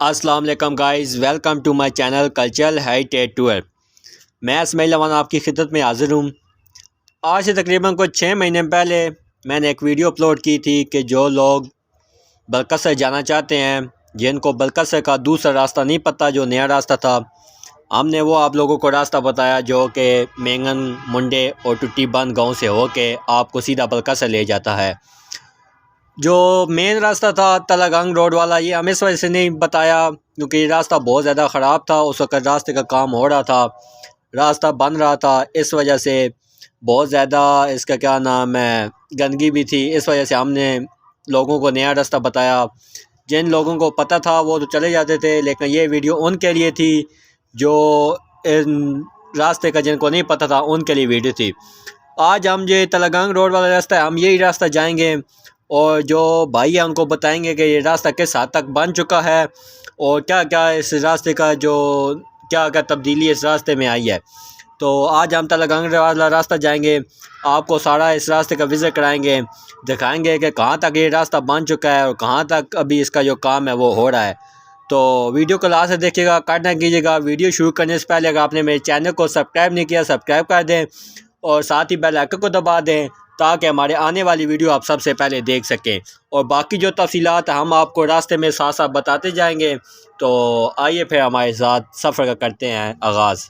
अस्सलाम वालेकुम guys, welcome to my channel cultural heritage tour. मैं इसमाइल अमान आपकी खिदमत में हाज़िर हूँ। आज से तकरीबन कुछ 6 महीने पहले मैंने एक वीडियो अपलोड की थी कि जो लोग बलकसर जाना चाहते हैं, जिनको बलकसर का दूसरा रास्ता नहीं पता, जो नया रास्ता था, हमने वो आप लोगों को रास्ता बताया जो कि मेंगन मुंडे और टुट्टी बंद गाँव से होके आपको सीधा बलकसर ले जाता है। जो मेन रास्ता था तलागंग रोड वाला, ये हमें इस वजह से नहीं बताया क्योंकि ये रास्ता बहुत ज़्यादा ख़राब था। उस वक्त रास्ते का काम हो रहा था, रास्ता बन रहा था, इस वजह से बहुत ज़्यादा इसका क्या नाम है गंदगी भी थी। इस वजह से हमने लोगों को नया रास्ता बताया। जिन लोगों को पता था वो तो चले जाते थे, लेकिन ये वीडियो उनके लिए थी जो इन रास्ते का जिनको नहीं पता था, उनके लिए वीडियो थी। आज हम जो तलागंग रोड वाला रास्ता है, हम यही रास्ता जाएंगे और जो भाई है उनको बताएंगे कि ये रास्ता किस हद तक बन चुका है और क्या क्या इस रास्ते का जो क्या क्या तब्दीली इस रास्ते में आई है। तो आज हम तलागंग वाला रास्ता जाएंगे, आपको सारा इस रास्ते का विज़िट कराएंगे, दिखाएंगे कि कहाँ तक ये रास्ता बन चुका है और कहाँ तक अभी इसका जो काम है वो हो रहा है। तो वीडियो को लास्ट से देखिएगा, कट ना कीजिएगा। वीडियो शुरू करने से पहले अगर आपने मेरे चैनल को सब्सक्राइब नहीं किया, सब्सक्राइब कर दें और साथ ही बेल आइकन को दबा दें ताकि हमारे आने वाली वीडियो आप सबसे पहले देख सकें। और बाकी जो तफसीलात हम आपको रास्ते में साथ साथ बताते जाएंगे। तो आइए फिर हमारे साथ सफ़र का करते हैं आगाज़।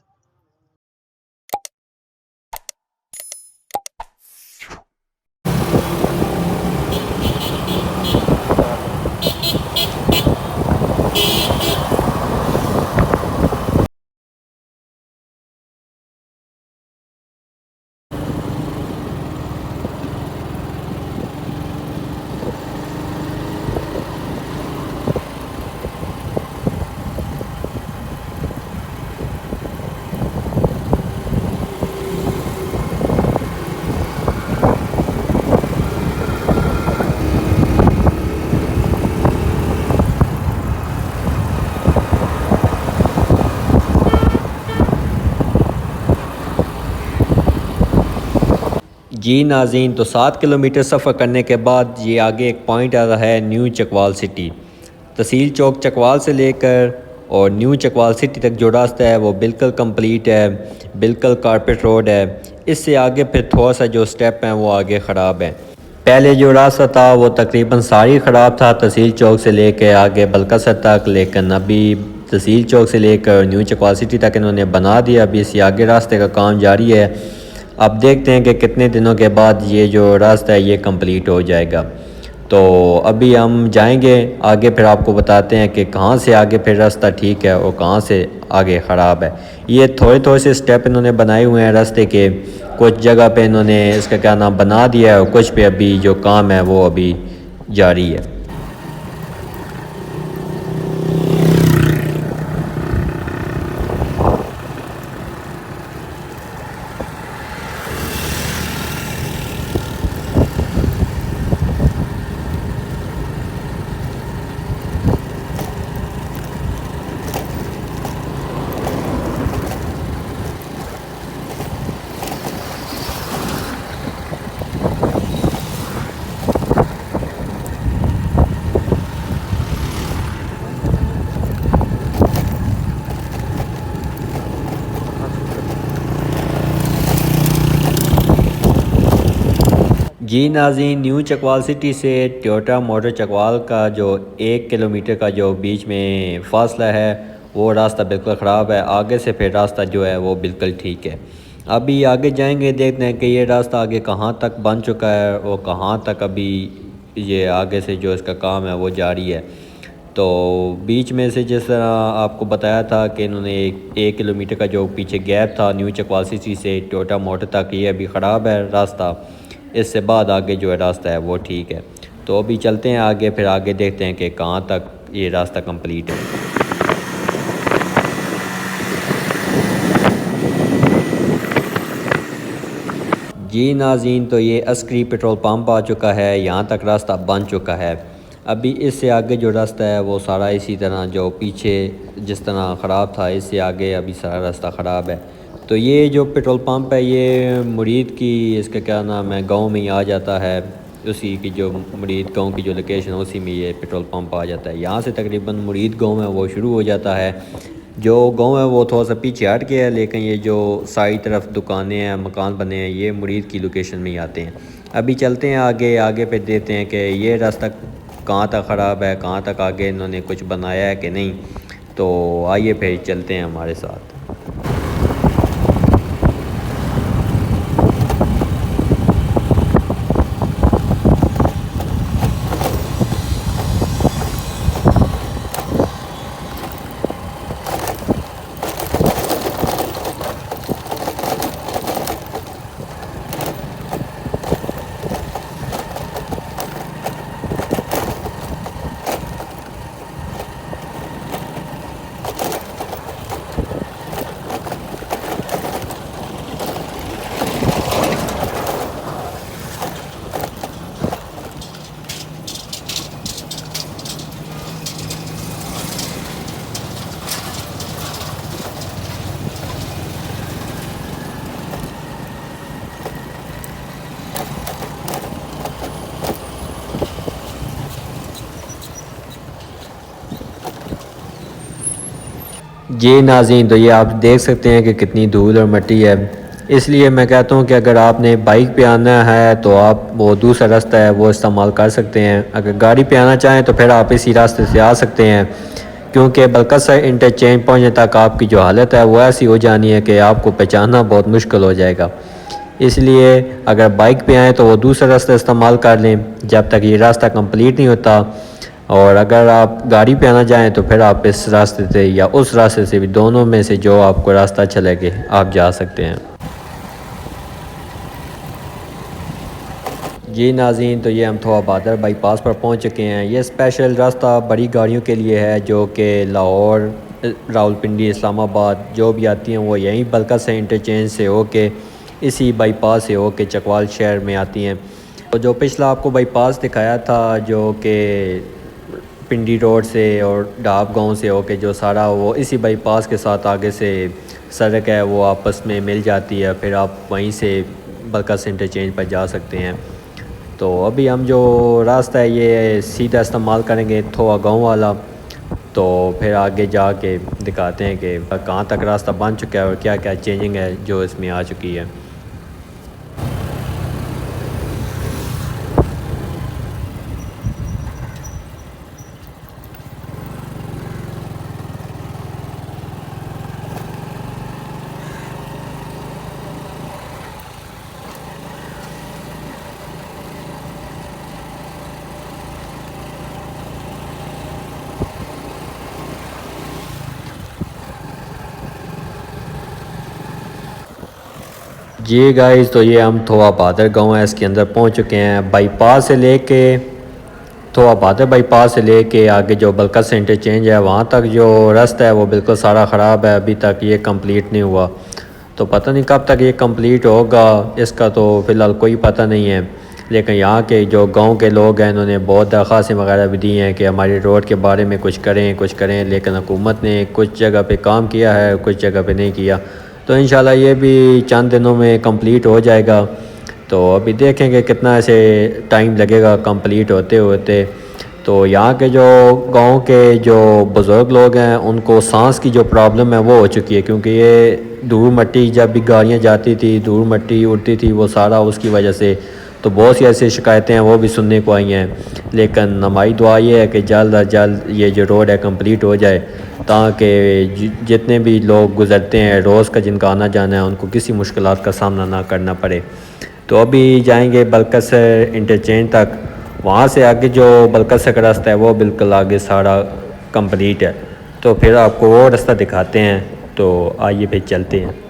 जी नाज़रीन, तो 7 किलोमीटर सफ़र करने के बाद ये आगे एक पॉइंट आता है न्यू चकवाल सिटी। तहसील चौक चकवाल से लेकर और न्यू चकवाल सिटी तक जो रास्ता है वो बिल्कुल कंप्लीट है, बिल्कुल कारपेट रोड है। इससे आगे फिर थोड़ा सा जो स्टेप हैं वो आगे ख़राब है। पहले जो रास्ता था वो तकरीबन सारी ख़राब था, तहसील चौक से लेकर आगे बलकसर तक, लेकिन अभी तहसील चौक से लेकर न्यू चकवाल सिटी तक इन्होंने बना दिया। अभी इससे आगे रास्ते का काम जारी है। अब देखते हैं कि कितने दिनों के बाद ये जो रास्ता है ये कंप्लीट हो जाएगा। तो अभी हम जाएंगे आगे, फिर आपको बताते हैं कि कहाँ से आगे फिर रास्ता ठीक है और कहाँ से आगे ख़राब है। ये थोड़े थोड़े से स्टेप इन्होंने बनाए हुए हैं रास्ते के। कुछ जगह पे इन्होंने इसका क्या नाम बना दिया है और कुछ पे अभी जो काम है वो अभी जारी है। जी नाज़रीन, न्यू चकवाल सिटी से टोयोटा मोटर चकवाल का जो 1 किलोमीटर का जो बीच में फासला है वो रास्ता बिल्कुल ख़राब है। आगे से फिर रास्ता जो है वो बिल्कुल ठीक है। अभी आगे जाएंगे, देखते हैं कि ये रास्ता आगे कहाँ तक बन चुका है और कहाँ तक अभी ये आगे से जो इसका काम है वो जारी है। तो बीच में से जिस तरह आपको बताया था कि इन्होंने 1 किलोमीटर का जो पीछे गैप था न्यू चकवाल सिटी से टोयोटा मोटर तक, ये अभी ख़राब है रास्ता। इससे बाद आगे जो है रास्ता है वो ठीक है। तो अभी चलते हैं आगे, फिर आगे देखते हैं कि कहाँ तक ये रास्ता कंप्लीट है। जी नाज़रीन, तो ये अस्करी पेट्रोल पंप आ चुका है, यहाँ तक रास्ता बन चुका है। अभी इससे आगे जो रास्ता है वो सारा इसी तरह जो पीछे जिस तरह ख़राब था, इससे आगे अभी सारा रास्ता ख़राब है। तो ये जो पेट्रोल पंप है ये मुरीद की इसका क्या नाम है गांव में ही आ जाता है। उसी की जो मुरीद गाँव की जो लोकेशन है उसी में ये पेट्रोल पंप आ जाता है। यहाँ से तकरीबन मुरीद गाँव है वो शुरू हो जाता है। जो गांव है वो थोड़ा सा पीछे हट गया है, लेकिन ये जो सारी तरफ दुकानें हैं, मकान बने हैं, ये मुरीद की लोकेशन में ही आते हैं। अभी चलते हैं आगे, आगे पे देते हैं कि ये रास्ता कहाँ तक ख़राब है, कहाँ तक आगे इन्होंने कुछ बनाया है कि नहीं। तो आइए फिर चलते हैं हमारे साथ। जी नाज़रीन, तो ये आप देख सकते हैं कि कितनी धूल और मिट्टी है। इसलिए मैं कहता हूँ कि अगर आपने बाइक पे आना है तो आप वो दूसरा रास्ता है वो इस्तेमाल कर सकते हैं। अगर गाड़ी पे आना चाहें तो फिर आप इसी रास्ते से आ सकते हैं, क्योंकि बलकसर इंटरचेंज पहुँचने तक आपकी जो हालत है वो ऐसी हो जानी है कि आपको पहचानना बहुत मुश्किल हो जाएगा। इसलिए अगर बाइक पे आएँ तो वो दूसरा रास्ता इस्तेमाल कर लें जब तक ये रास्ता कंप्लीट नहीं होता। और अगर आप गाड़ी पे आना चाहें तो फिर आप इस रास्ते से या उस रास्ते से भी, दोनों में से जो आपको रास्ता अच्छा लगे आप जा सकते हैं। जी नाज़रीन, तो ये हम थोड़ा बादर बाईपास पर पहुंच चुके हैं। ये स्पेशल रास्ता बड़ी गाड़ियों के लिए है जो कि लाहौर, रावलपिंडी, इस्लामाबाद जो भी आती हैं वो यहीं बलका से इंटरचेंज से होके इसी बाईपास से होके चकवाल शहर में आती हैं। तो जो पिछला आपको बाईपास दिखाया था जो कि पिंडी रोड से और डाब गांव से होके जो सारा वो इसी बाईपास के साथ आगे से सड़क है वो आपस में मिल जाती है, फिर आप वहीं से बलकस इंटरचेंज पर जा सकते हैं। तो अभी हम जो रास्ता है ये सीधा इस्तेमाल करेंगे थोड़ा गांव वाला। तो फिर आगे जाके दिखाते हैं कि कहाँ तक रास्ता बन चुका है और क्या क्या चेंजिंग है जो इसमें आ चुकी है। जी गाइस, तो ये हम थोड़ा बहादुर गांव है इसके अंदर पहुंच चुके हैं। बाईपास से लेके थोड़ा बहादुर बाईपास से लेके आगे जो बलकस से इंटरचेंज है वहाँ तक जो रास्ता है वो बिल्कुल सारा ख़राब है, अभी तक ये कंप्लीट नहीं हुआ। तो पता नहीं कब तक ये कंप्लीट होगा, इसका तो फ़िलहाल कोई पता नहीं है। लेकिन यहाँ के जो गांव के लोग हैं इन्होंने बहुत दरख्वास्तें वगैरह भी दी हैं कि हमारी रोड के बारे में कुछ करें कुछ करें, लेकिन हुकूमत ने कुछ जगह पे काम किया है, कुछ जगह पे नहीं किया। तो इंशाल्लाह ये भी चंद दिनों में कंप्लीट हो जाएगा। तो अभी देखेंगे कितना ऐसे टाइम लगेगा कंप्लीट होते होते। तो यहाँ के जो गांव के जो बुज़ुर्ग लोग हैं उनको सांस की जो प्रॉब्लम है वो हो चुकी है, क्योंकि ये धूल मिट्टी जब भी गाड़ियाँ जाती थी धूल मिट्टी उड़ती थी वो सारा उसकी वजह से। तो बहुत सी ऐसी शिकायतें हैं वो भी सुनने को आई हैं। लेकिन हमारी दुआ ये है कि जल्द अज जल्द ये जो रोड है कंप्लीट हो जाए, ताकि जितने भी लोग गुज़रते हैं रोज़ का जिनका आना जाना है उनको किसी मुश्किलात का सामना ना करना पड़े। तो अभी जाएंगे बलकस इंटरचेंज तक, वहाँ से आगे जो बलकस का रास्ता है वो बिल्कुल आगे सारा कंप्लीट है। तो फिर आपको वो रास्ता दिखाते हैं। तो आइए फिर चलते हैं।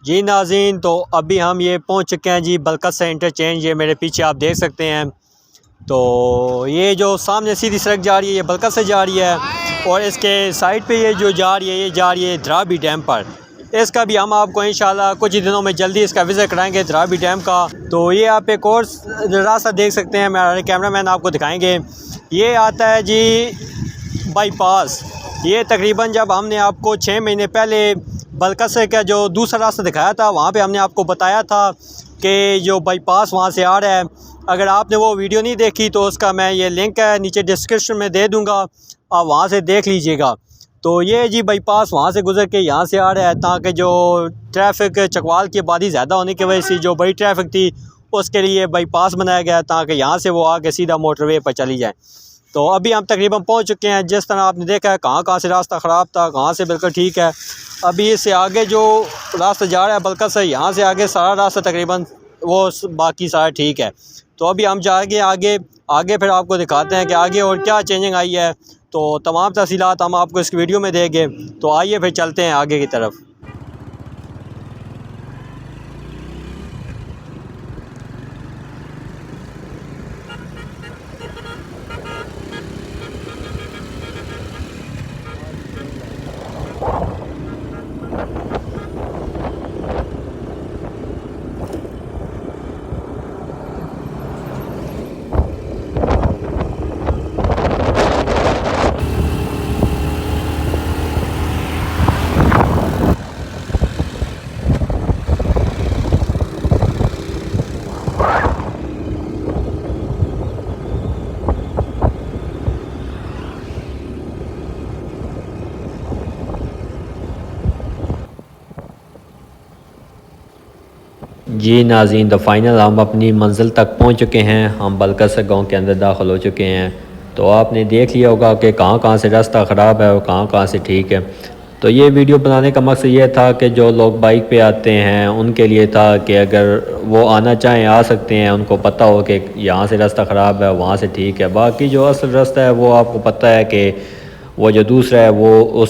जी नाज़रीन, तो अभी हम ये पहुंच चुके हैं जी बलकत से इंटरचेंज। ये मेरे पीछे आप देख सकते हैं। तो ये जो सामने सीधी सड़क जा रही है ये बलकत से जा रही है, और इसके साइड पे ये जो जा रही है ये जा रही है धराबी डैम पर। इसका भी हम आपको इंशाल्लाह कुछ ही दिनों में जल्दी इसका विज़िट कराएंगे धराबी डैम का। तो ये आप एक और रास्ता देख सकते हैं, मेरे कैमरामैन आपको दिखाएंगे। ये आता है जी बाईपास। ये तकरीबन जब हमने आपको 6 महीने पहले बलकत से का जो दूसरा रास्ता दिखाया था, वहाँ पे हमने आपको बताया था कि जो बाईपास वहाँ से आ रहा है। अगर आपने वो वीडियो नहीं देखी तो उसका मैं ये लिंक है नीचे डिस्क्रिप्शन में दे दूँगा, आप वहाँ से देख लीजिएगा। तो ये जी बाईपास वहाँ से गुज़र के यहाँ से आ रहा है, ताकि जो ट्रैफिक चकवाल की आबादी ज़्यादा होने की वजह से जो बड़ी ट्रैफिक थी उसके लिए बाईपास बनाया गया, ताकि यहाँ से वो आके सीधा मोटरवे पर चली जाए। तो अभी हम तकरीबन पहुँच चुके हैं। जिस तरह आपने देखा है कहाँ से रास्ता ख़राब था, कहाँ से बिल्कुल ठीक है। अभी इससे आगे जो रास्ता जा रहा है बलकत से, यहाँ से आगे सारा रास्ता तकरीबन वो बाकी सारा ठीक है। तो अभी हम जाएंगे आगे फिर आपको दिखाते हैं कि आगे और क्या चेंजिंग आई है। तो तमाम तफसीलात हम आपको इस वीडियो में देंगे। तो आइए फिर चलते हैं आगे की तरफ। जी नाज़रीन, तो फाइनल हम अपनी मंजिल तक पहुंच चुके हैं। हम बलकत से गांव के अंदर दाखिल हो चुके हैं। तो आपने देख लिया होगा कि कहाँ से रास्ता ख़राब है और कहाँ से ठीक है। तो ये वीडियो बनाने का मकसद ये था कि जो लोग बाइक पे आते हैं उनके लिए था कि अगर वो आना चाहें आ सकते हैं, उनको पता हो कि यहाँ से रास्ता ख़राब है वहाँ से ठीक है। बाकी जो असल रास्ता है वो आपको पता है कि वो जो दूसरा है वो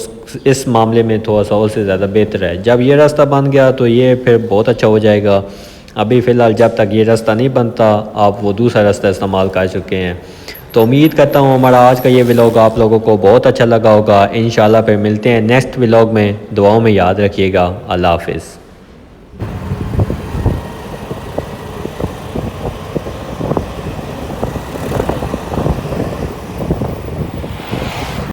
इस मामले में थोड़ा सा उससे ज़्यादा बेहतर है। जब ये रास्ता बन गया तो ये फिर बहुत अच्छा हो जाएगा। अभी फ़िलहाल जब तक ये रास्ता नहीं बनता आप वो दूसरा रास्ता इस्तेमाल कर चुके हैं। तो उम्मीद करता हूँ हमारा आज का ये व्लॉग आप लोगों को बहुत अच्छा लगा होगा। इंशाल्लाह फिर मिलते हैं नेक्स्ट व्लॉग में। दुआओं में याद रखिएगा। अल्लाह हाफ़िज़।